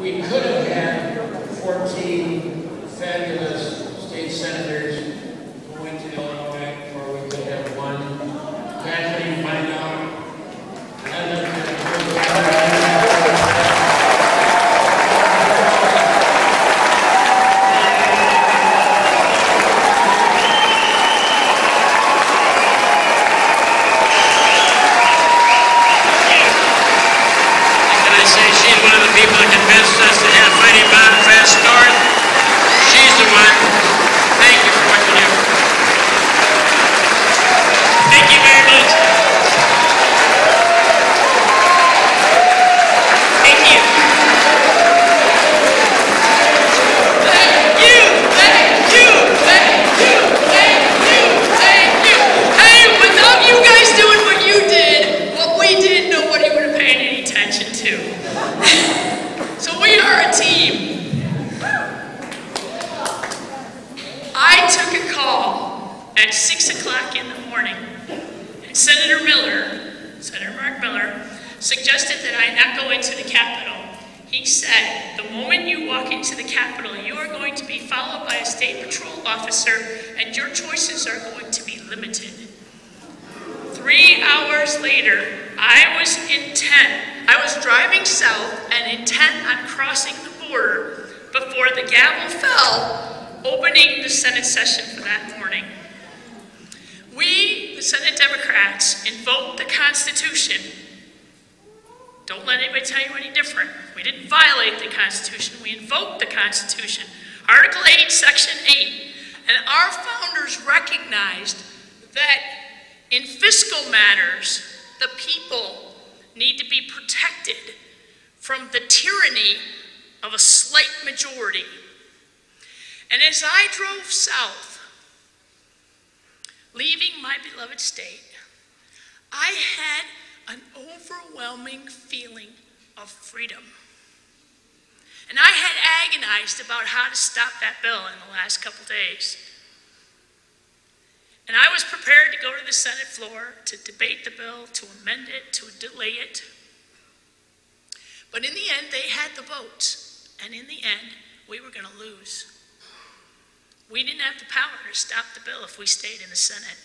we could have had 14 fabulous state senators who went to Illinois, or we could have one. Kathleen, Vinehout, people that convinced us to have FightingBobFest North. She's the one. Thank you for what you do. Thank you very much. Thank you. Thank you. Thank you. Thank you. Thank you. Thank you. Hey, without you guys doing what you did, what we did, nobody would have paid any attention to. So we are a team. I took a call at 6 o'clock in the morning, and Senator Mark Miller, suggested that I not go into the Capitol. He said, the moment you walk into the Capitol, you are going to be followed by a state patrol officer, and your choices are going to be limited. 3 hours later, I was driving south and intent on crossing the border before the gavel fell, opening the Senate session for that morning. We, the Senate Democrats, invoked the Constitution. Don't let anybody tell you any different. We didn't violate the Constitution, we invoked the Constitution. Article 8, Section 8. And our founders recognized that in fiscal matters, the people need to be protected from the tyranny of a slight majority. And as I drove south, leaving my beloved state, I had an overwhelming feeling of freedom. And I had agonized about how to stop that bill in the last couple days. And I was prepared to go to the Senate floor to debate the bill, to amend it, to delay it. But in the end, they had the votes. And in the end, we were going to lose. We didn't have the power to stop the bill if we stayed in the Senate.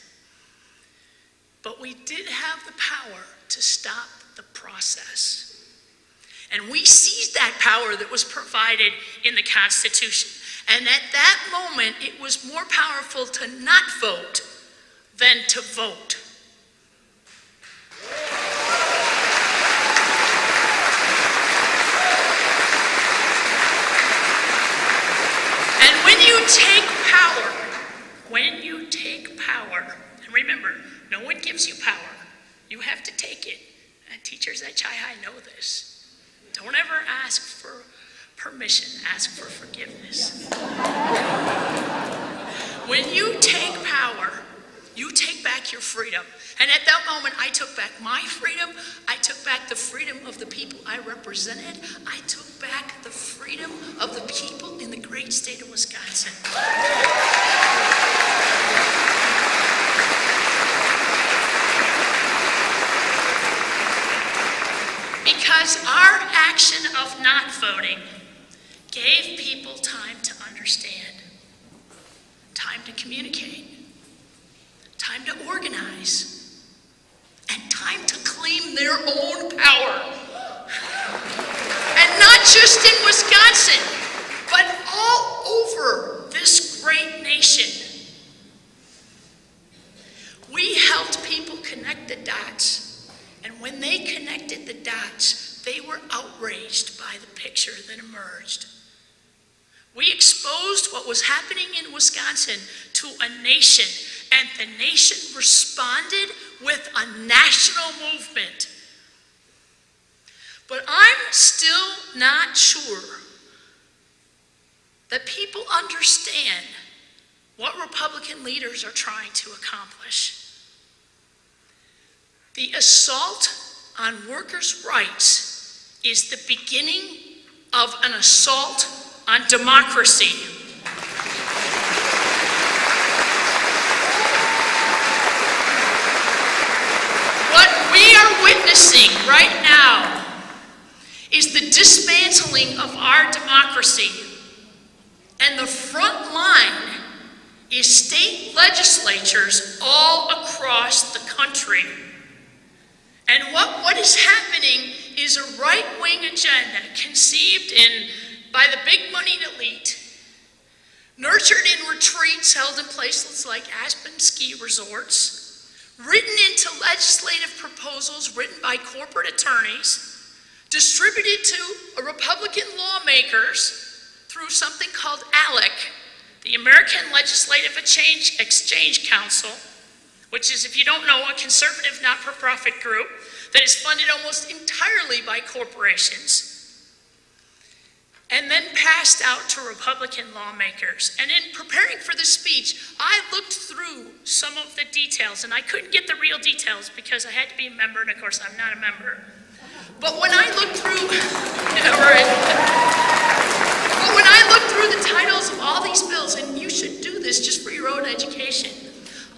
But we did have the power to stop the process. And we seized that power that was provided in the Constitution. And at that moment, it was more powerful to not vote than to vote. And when you take power, and remember, no one gives you power. You have to take it. And teachers at Chi-Hi know this. Don't ever ask for permission, ask for forgiveness. When you take power, you take back your freedom. And at that moment, I took back my freedom. I took back the freedom of the people I represented. I took back the freedom of the people in the great state of Wisconsin. Because our action of not voting gave people time to understand, time to communicate, time to organize, and time to claim their own power. And not just in Wisconsin, but all over this great nation. We helped people connect the dots. And when they connected the dots, they were outraged by the picture that emerged. We exposed what was happening in Wisconsin to a nation, and the nation responded with a national movement. But I'm still not sure that people understand what Republican leaders are trying to accomplish. The assault on workers' rights is the beginning of an assault on democracy. What we are witnessing right now is the dismantling of our democracy. And the front line is state legislatures all across the country. And what is happening is a right-wing agenda conceived by the big-moneyed elite, nurtured in retreats held in places like Aspen ski resorts, written into legislative proposals written by corporate attorneys, distributed to Republican lawmakers through something called ALEC, the American Legislative Exchange Council, which is, if you don't know, a conservative not-for-profit group that is funded almost entirely by corporations, and then passed out to Republican lawmakers. And in preparing for this speech, I looked through some of the details, and I couldn't get the real details because I had to be a member, and of course I'm not a member. But when I looked through, yeah, right. But when I looked through the titles of all these bills, and you should do this just for your own education,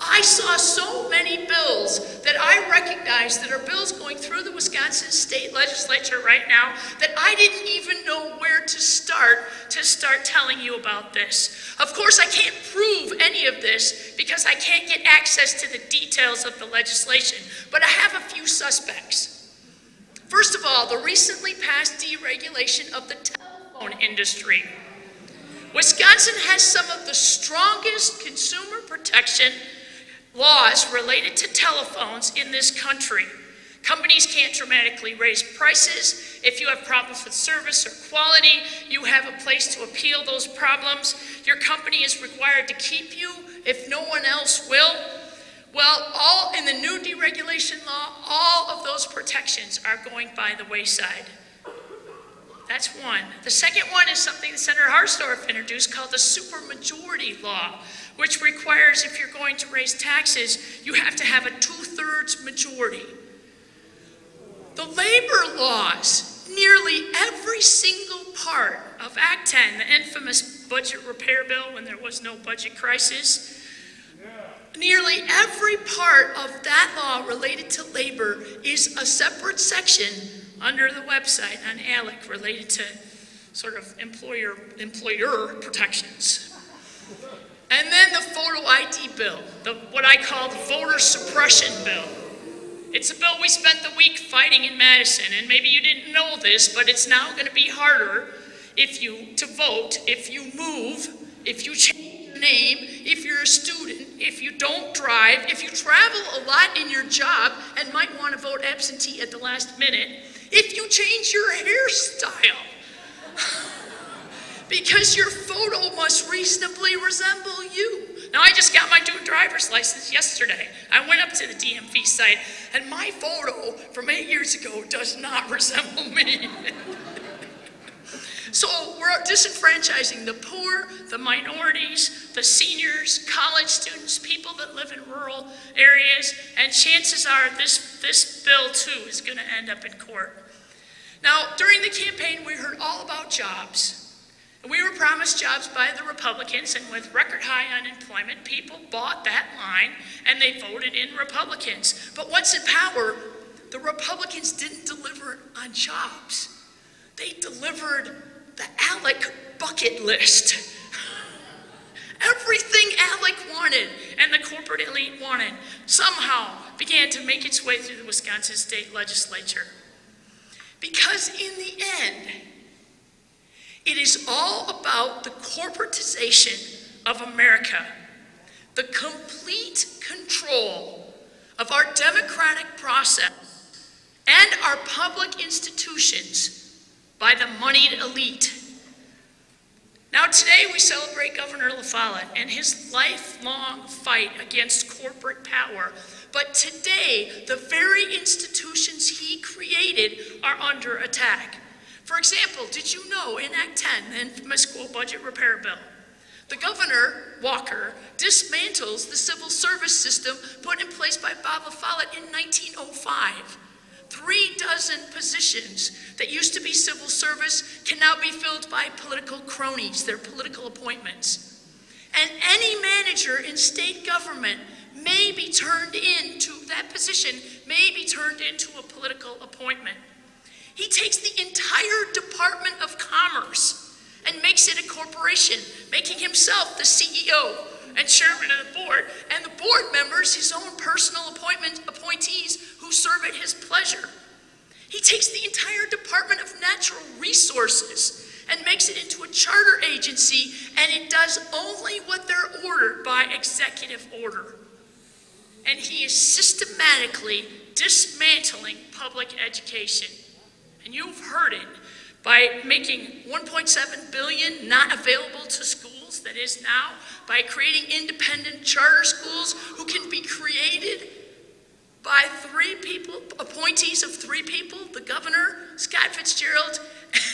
I saw so many bills that I recognized that are bills going through the Wisconsin state legislature right now that I didn't even know where to start telling you about this. Of course, I can't prove any of this because I can't get access to the details of the legislation, but I have a few suspects. First of all, the recently passed deregulation of the telephone industry. Wisconsin has some of the strongest consumer protection laws related to telephones in this country. Companies can't dramatically raise prices. If you have problems with service or quality, you have a place to appeal those problems. Your company is required to keep you if no one else will. Well, all in the new deregulation law, all of those protections are going by the wayside. That's one. The second one is something that Senator Harsdorf introduced called the supermajority law, which requires if you're going to raise taxes, you have to have a 2/3 majority. The labor laws, nearly every single part of Act 10, the infamous budget repair bill when there was no budget crisis, nearly every part of that law related to labor is a separate section under the website on ALEC related to sort of employer protections. And then the photo ID bill, what I call the voter suppression bill. It's a bill we spent the week fighting in Madison, and maybe you didn't know this, but it's now going to be harder to vote if you move, if you change your name, if you're a student, if you don't drive, if you travel a lot in your job and might want to vote absentee at the last minute, if you change your hairstyle. Because your photo must reasonably resemble you. Now, I just got my driver's license yesterday. I went up to the DMV site, and my photo from 8 years ago does not resemble me. So we're disenfranchising the poor, the minorities, the seniors, college students, people that live in rural areas, and chances are this bill, too, is going to end up in court. Now, during the campaign, we heard all about jobs. We were promised jobs by the Republicans, and with record high unemployment, people bought that line and they voted in Republicans. But once in power, the Republicans didn't deliver on jobs. They delivered the ALEC bucket list. Everything ALEC wanted and the corporate elite wanted somehow began to make its way through the Wisconsin state legislature. Because in the end, it is all about the corporatization of America, the complete control of our democratic process and our public institutions by the moneyed elite. Now today we celebrate Governor LaFollette and his lifelong fight against corporate power. But today, the very institutions he created are under attack. For example, did you know in Act 10, the infamous school budget repair bill, the governor, Walker, dismantles the civil service system put in place by Bob LaFollette in 1905. 36 positions that used to be civil service can now be filled by political cronies, their political appointments. And any manager in state government may be turned into, that position may be turned into a political appointment. He takes the entire Department of Commerce and makes it a corporation, making himself the CEO and chairman of the board, and the board members his own personal appointees who serve at his pleasure. He takes the entire Department of Natural Resources and makes it into a charter agency, and it does only what they're ordered by executive order. And he is systematically dismantling public education. And you've heard it by making $1.7 billion not available to schools, that is now, by creating independent charter schools who can be created by 3 people, appointees of 3 people, the governor, Scott Fitzgerald,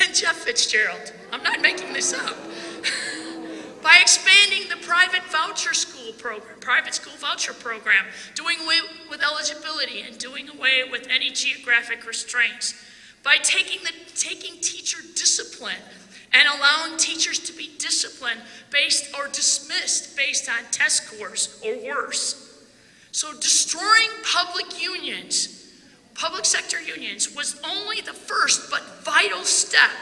and Jeff Fitzgerald. I'm not making this up. By expanding the private school voucher program, doing away with eligibility and doing away with any geographic restraints. By taking teacher discipline and allowing teachers to be disciplined based or dismissed based on test scores or worse. So destroying public unions, public sector unions, was only the first but vital step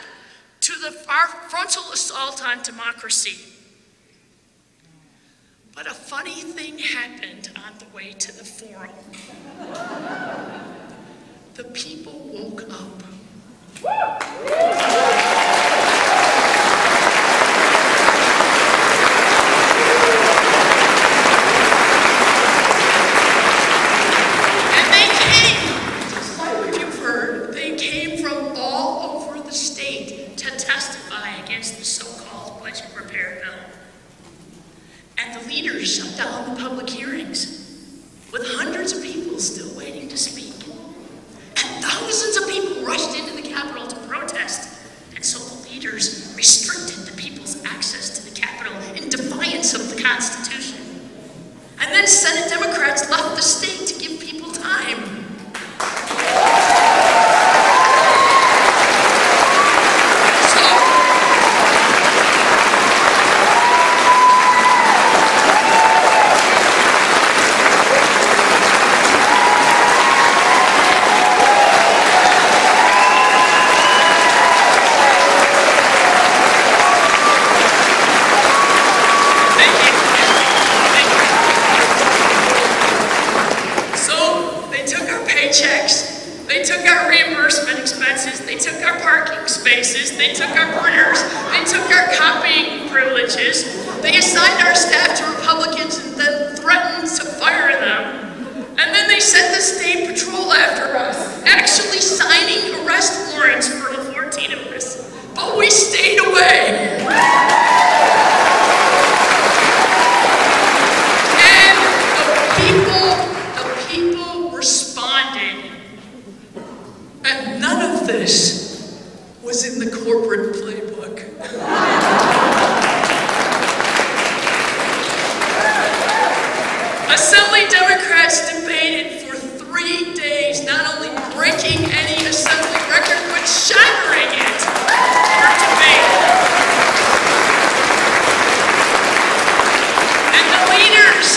to our frontal assault on democracy. But a funny thing happened on the way to the forum. The people woke up. And they came, despite what you've heard, they came from all over the state to testify against the so-called budget repair bill. And the leaders shut down the public hearings, with hundreds of people still waiting to speak. And thousands of people rushed into the Capitol to protest. And so the leaders restricted the people's access to the Capitol in defiance of the Constitution. And then Senate Democrats left the state to give people time. They took our reimbursement expenses, they took our parking spaces, they took our printers, they took our copying privileges, they assigned our staff to Republicans and then threatened to fire them. And then they sent the state patrol after us, actually signing arrest warrants for the 14 of us. But we stayed away. And none of this was in the corporate playbook. Assembly Democrats debated for 3 days, not only breaking any assembly record, but shattering it for debate. And the leaders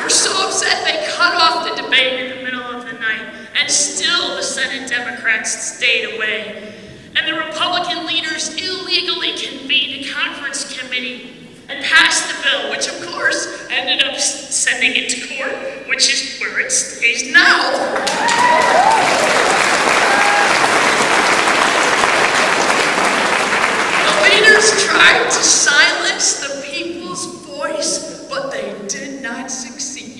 were so upset they cut off the debate in the middle of the night. And still the Senate Democrats stayed away. And the Republican leaders illegally convened a conference committee and passed the bill, which of course ended up sending it to court, which is where it stays now. The leaders tried to silence the people's voice, but they did not succeed.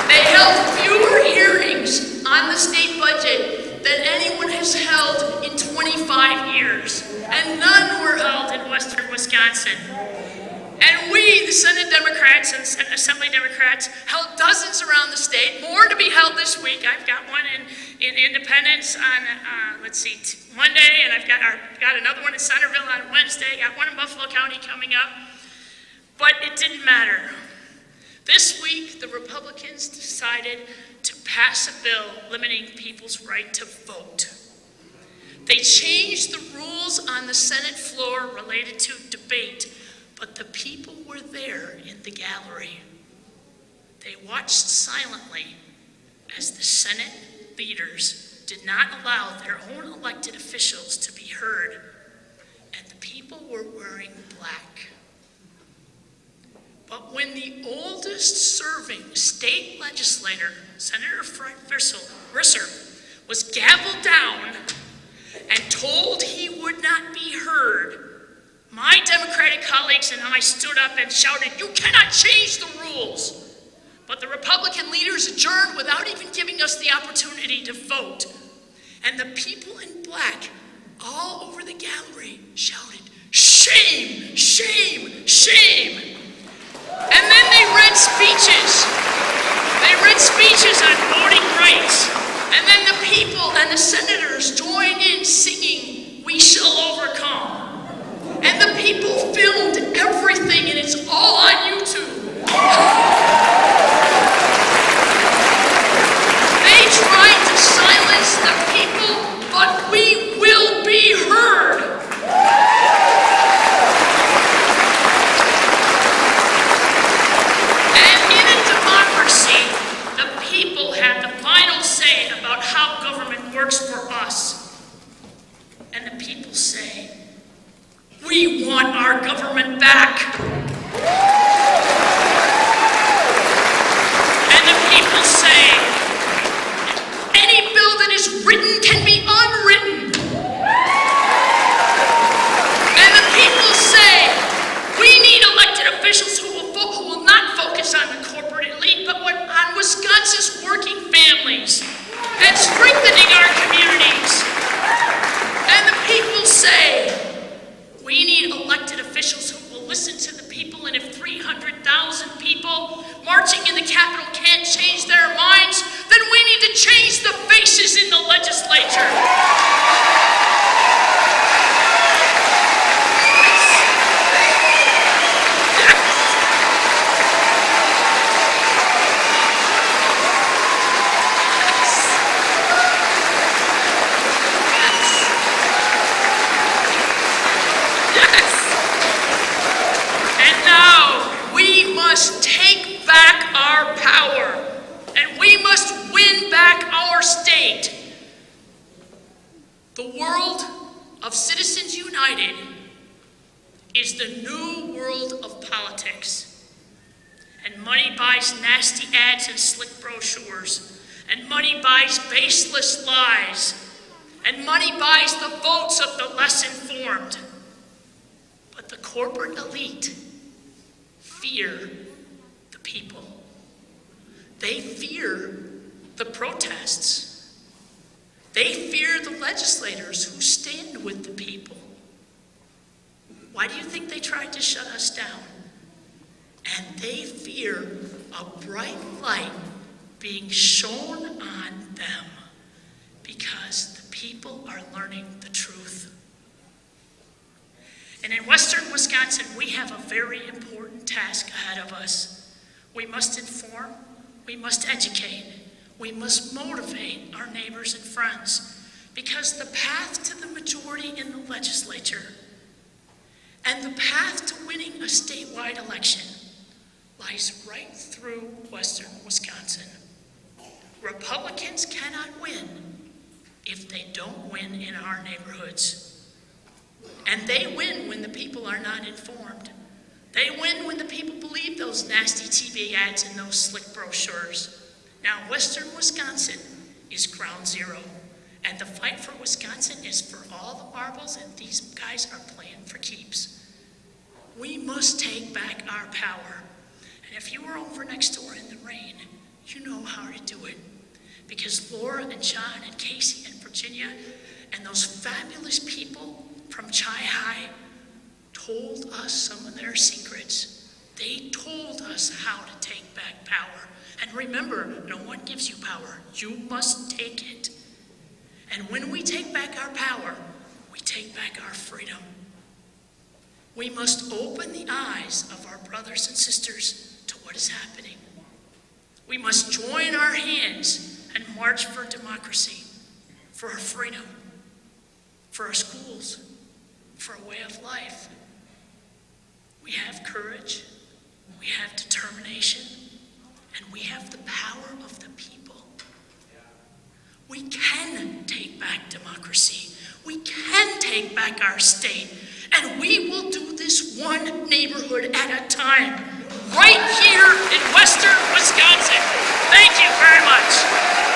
They held fewer hearings on the state budget than anyone has held in 25 years, and none were held in western Wisconsin. And we, the Senate Democrats and Assembly Democrats, held dozens around the state, more to be held this week. I've got one in Independence on, Monday, and I've got another one in Centerville on Wednesday, got one in Buffalo County coming up, but it didn't matter. This week, the Republicans decided to pass a bill limiting people's right to vote. They changed the rules on the Senate floor related to debate, but the people were there in the gallery. They watched silently as the Senate leaders did not allow their own elected officials to be heard, and the people were wearing black. But when the oldest serving state legislator, Senator Risser, was gavelled down and told he would not be heard, my Democratic colleagues and I stood up and shouted, "You cannot change the rules!" But the Republican leaders adjourned without even giving us the opportunity to vote. And the people in black all over the gallery shouted, "Shame, shame, shame!" And then they read speeches. They read speeches on voting rights. And then the people and the senators joined in singing, "We shall overcome." And the people filmed everything, and it's all on YouTube. They tried to silence the people, but we will be heard. And in a democracy, the people have the final say about how government works for us. And the people say, "We want our government back." And the people say, "Any bill that is written can be unwritten." And the people say, "We need elected officials who will not focus on the corporate elite, but on Wisconsin's working families and strengthening our communities." And the people say, "We need elected officials who will listen to the people, and if 300,000 people marching in the Capitol can't change their minds, then we need to change the faces in the legislature." Take back our power, and we must win back our state. The world of Citizens United is the new world of politics. And money buys nasty ads and slick brochures, and money buys baseless lies, and money buys the votes of the less informed. But the corporate elite fear the people. They fear the protests. They fear the legislators who stand with the people. Why do you think they tried to shut us down? And they fear a bright light being shone on them because the people are learning the truth. And in Western Wisconsin, we have a very important task ahead of us. We must inform, we must educate, we must motivate our neighbors and friends, because the path to the majority in the legislature and the path to winning a statewide election lies right through Western Wisconsin. Republicans cannot win if they don't win in our neighborhoods. And they win when the people are not informed. They win when the people believe those nasty TV ads and those slick brochures. Now, Western Wisconsin is ground zero, and the fight for Wisconsin is for all the marbles, and these guys are playing for keeps. We must take back our power. And if you were over next door in the rain, you know how to do it. Because Laura and John and Casey and Virginia and those fabulous people from Chi High told us some of their secrets. They told us how to take back power. And remember, no one gives you power. You must take it. And when we take back our power, we take back our freedom. We must open the eyes of our brothers and sisters to what is happening. We must join our hands and march for democracy, for our freedom, for our schools, for a way of life. We have courage, we have determination, and we have the power of the people. We can take back democracy. We can take back our state. And we will do this one neighborhood at a time, right here in western Wisconsin. Thank you very much.